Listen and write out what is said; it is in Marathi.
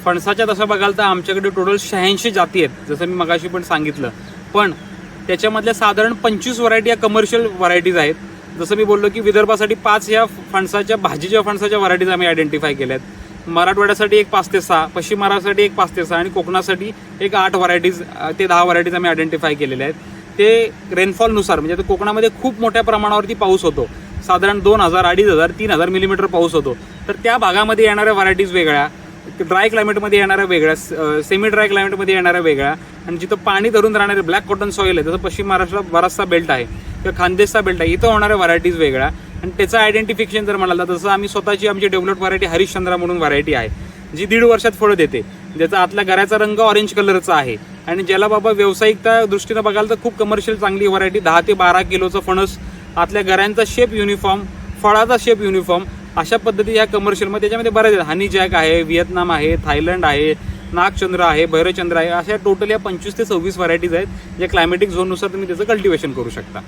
फणसाच्या तसं बघाल तर आमच्याकडे टोटल 86 जाती आहेत, जसं मी मगाशी पण सांगितलं. पण त्याच्यामधल्या साधारण 25 व्हरायटी या कमर्शियल व्हरायटीज आहेत. जसं मी बोललो की विदर्भासाठी 5 या फणसाच्या भाजीच्या फणसाच्या व्हरायटीज आम्ही आयडेंटिफाय केल्या आहेत. मराठवाड्यासाठी एक 5 ते 6, पश्चिम महाराष्ट्रासाठी एक 5 ते 6 आणि कोकणासाठी एक 8 व्हरायटीज ते 10 व्हरायटीज आम्ही आयडेंटिफाय केलेल्या आहेत. ते रेनफॉलनुसार, म्हणजे कोकणामध्ये खूप मोठ्या प्रमाणावरती पाऊस होतो, साधारण 2000, 2500, 3000 मिलीमीटर पाऊस होतो. तर त्या भागामध्ये येणाऱ्या व्हरायटीज वेगळ्या, ड्राय क्लायमेटमध्ये येणाऱ्या वेगळ्या, सेमी ड्राय क्लायमेटमध्ये येणाऱ्या वेगळ्या, आणि जिथं पाणी धरून राहणारे ब्लॅक कॉटन सॉईल आहे, जसं पश्चिम महाराष्ट्रात बराचसा बेल्ट आहे किंवा खानदेशचा बेल्ट आहे, इथं होणाऱ्या व्हरायटीज वेगळ्या. आणि त्याचं आयडेंटिफिकेशन जर म्हणाल तर तसं आम्ही स्वतःची आमची डेव्हलप व्हरायटी हरिश्चंद्रा म्हणून व्हरायटी आहे, जी 1.5 वर्षात फळं देते, ज्याचा आतल्या गऱ्याचा रंग ऑरेंज कलरचा आहे. आणि ज्याला बाबा व्यावसायिकता दृष्टीनं बघाल तर खूप कमर्शियल चांगली व्हरायटी, 10 ते 12 किलोचं फणस, आतल्या गऱ्यांचा शेप युनिफॉर्म, फळाचा शेप युनिफॉर्म, अशा पद्धती ह्या कमर्शियलमध्ये त्याच्यामध्ये बऱ्याच आहेत. हनी जॅक आहे, व्हिएतनाम आहे, थायलंड आहे, नागचंद्र आहे, भैरवचंद्र आहे, अशा टोटल या 25 ते 26 व्हरायटीज आहेत, ज्या क्लायमॅटिक झोननुसार तुम्ही त्याचं कल्टिवेशन करू शकता.